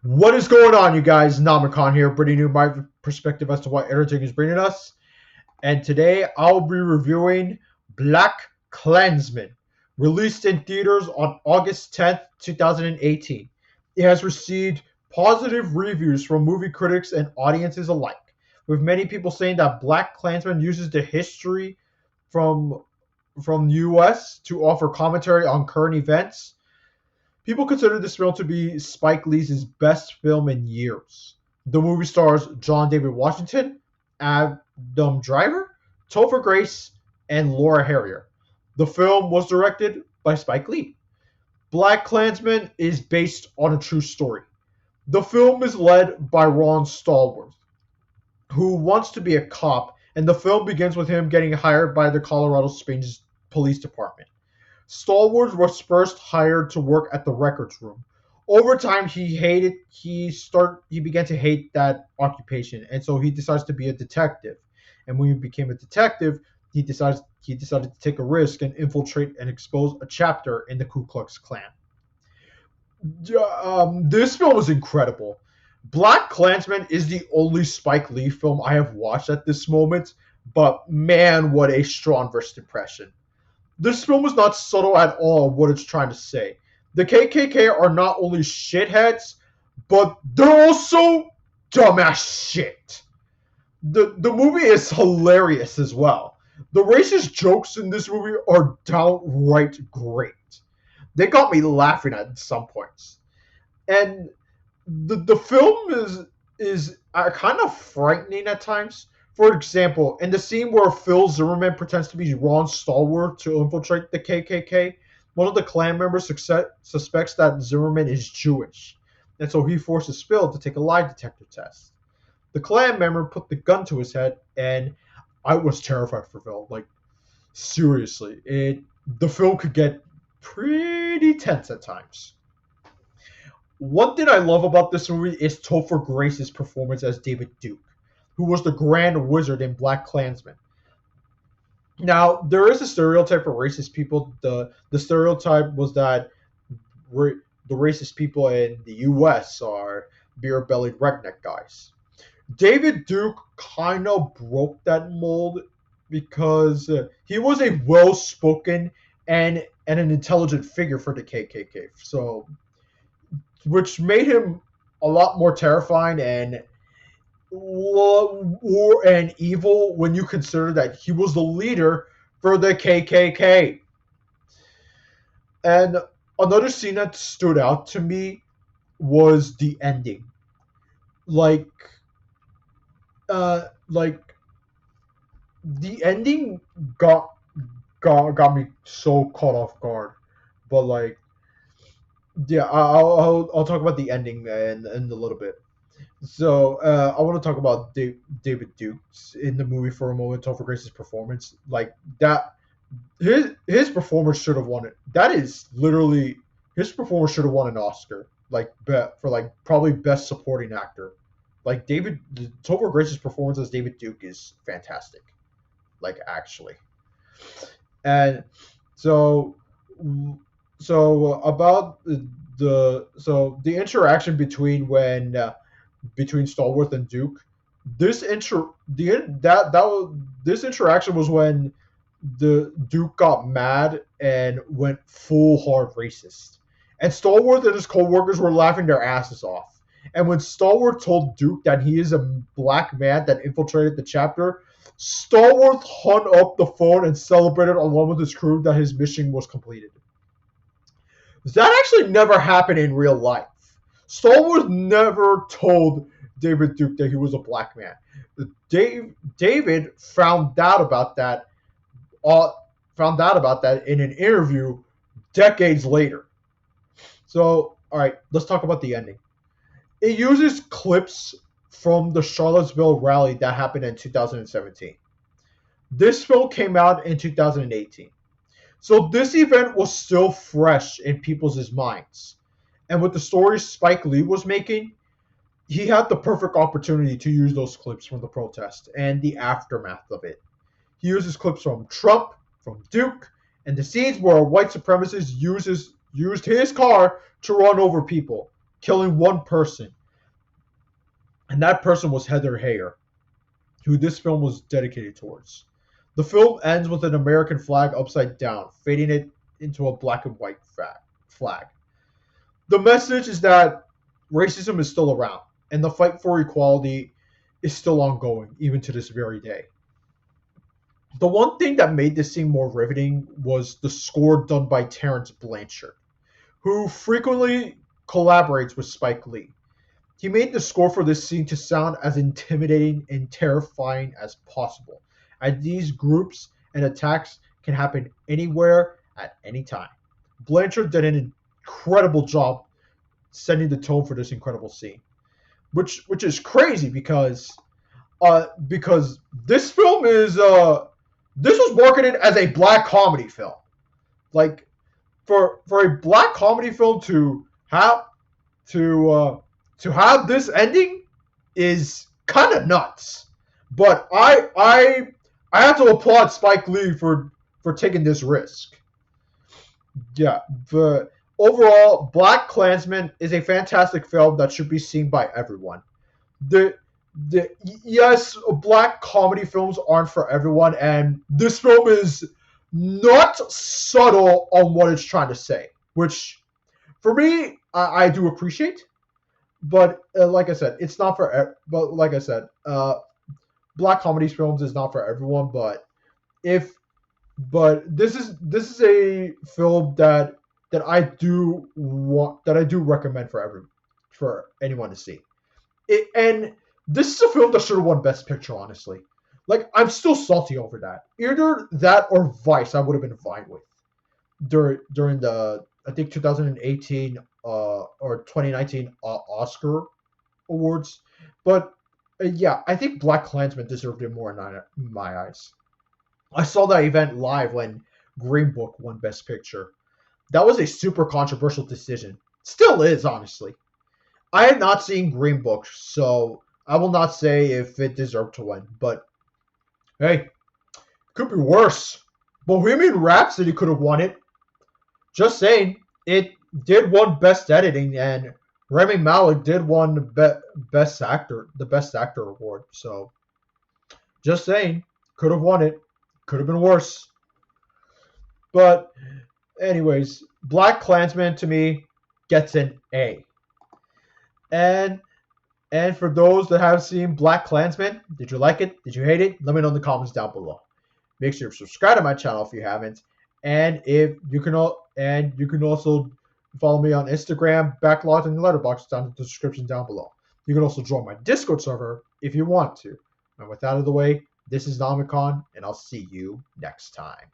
What is going on, you guys? Namakan here, bringing you my perspective as to what editing is bringing us. And today I'll be reviewing Blackkklansman, released in theaters on August 10th, 2018. It has received positive reviews from movie critics and audiences alike, with many people saying that Blackkklansman uses the history from from the US to offer commentary on current events. People consider this film to be Spike Lee's best film in years. The movie stars John David Washington, Adam Driver, Topher Grace, and Laura Harrier. The film was directed by Spike Lee. Blackkklansman is based on a true story. The film is led by Ron Stallworth, who wants to be a cop, and the film begins with him getting hired by the Colorado Springs Police Department. Stallworth was first hired to work at the records room. Over time, he began to hate that occupation, and so he decides to be a detective. And when he became a detective, he decided to take a risk and infiltrate and expose a chapter in the Ku Klux Klan. This film is incredible. Blackkklansman is the only Spike Lee film I have watched at this moment, but man, what a strong first impression. This film is not subtle at all what it's trying to say. The KKK are not only shitheads, but they're also dumbass shit. The movie is hilarious as well. The racist jokes in this movie are downright great. They got me laughing at some points. And the film is kind of frightening at times. For example, in the scene where Phil Zimmerman pretends to be Ron Stallworth to infiltrate the KKK, one of the Klan members suspects that Zimmerman is Jewish, and so he forces Phil to take a lie detector test. The Klan member put the gun to his head, and I was terrified for Phil. Like, seriously, the film could get pretty tense at times. One thing I love about this movie is Topher Grace's performance as David Duke, who was the Grand Wizard in Blackkklansman. Now, there is a stereotype for racist people. The stereotype was that the racist people in the U.S. are beer-bellied redneck guys. David Duke kind of broke that mold because he was a well-spoken and an intelligent figure for the KKK. So, which made him a lot more terrifying and war and evil when you consider that he was the leader for the KKK. And another scene that stood out to me was the ending. Like, like the ending got me so caught off guard. But like, yeah, I'll talk about the ending in a little bit. So I want to talk about David Dukes in the movie for a moment. Topher Grace's performance, like that, his performance should have won it. That is literally his performance should have won an Oscar, like for like probably best supporting actor. Like Topher Grace's performance as David Duke is fantastic, like actually. And so about the interaction between Stallworth and Duke. This interaction was when the Duke got mad and went full hard racist, and Stallworth and his coworkers were laughing their asses off. And when Stallworth told Duke that he is a black man that infiltrated the chapter, Stallworth hung up the phone and celebrated along with his crew that his mission was completed. That actually never happened in real life. Stallworth never told David Duke that he was a black man. David found out about that in an interview decades later. So, all right, let's talk about the ending. It uses clips from the Charlottesville rally that happened in 2017. This film came out in 2018. So this event was still fresh in people's minds. And with the story Spike Lee was making, he had the perfect opportunity to use those clips from the protest and the aftermath of it. He uses clips from Trump, from Duke, and the scenes where a white supremacist used his car to run over people. killing one person, and that person was Heather Heyer, who this film was dedicated towards. The film ends with an American flag upside down, fading it into a black and white flag. The message is that racism is still around, and the fight for equality is still ongoing, even to this very day. The one thing that made this scene more riveting was the score done by Terrence Blanchard, who frequently collaborates with Spike Lee. He made the score for this scene to sound as intimidating and terrifying as possible, as these groups and attacks can happen anywhere at any time. Blanchard did an incredible job setting the tone for this incredible scene, which is crazy because this film is this was marketed as a black comedy film. Like for a black comedy film to have this ending is kind of nuts. But I have to applaud Spike Lee for taking this risk. Yeah, the overall Blackkklansman is a fantastic film that should be seen by everyone. The the yes, black comedy films aren't for everyone, and this film is not subtle on what it's trying to say, which for me I do appreciate. But like I said, it's not for. But like I said, black comedy films is not for everyone. If but this is a film that I do recommend for anyone to see. And this is a film that should have won Best Picture, honestly. Like, I'm still salty over that. Either that or Vice, I would have been fine with during the I think 2018 or 2019 Oscar awards. But yeah, I think Blackkklansman deserved it more in my eyes. I saw that event live when Green Book won Best Picture. That was a super controversial decision. Still is, honestly. I have not seen Green Book, so I will not say if it deserved to win. But hey, could be worse. Bohemian Rhapsody could have won it. Just saying, it did won Best Editing, and Rami Malek did won Best Actor, the Best Actor award. So, just saying, could have won it. Could have been worse. But, anyways, Blackkklansman to me gets an A. And for those that have seen Blackkklansman, did you like it? Did you hate it? Let me know in the comments down below. Make sure to subscribe to my channel if you haven't, and you can also follow me on Instagram, Backlogged, and Letterboxd down in the description down below. You can also join my Discord server if you want to. And with that out of the way, this is Namikon, and I'll see you next time.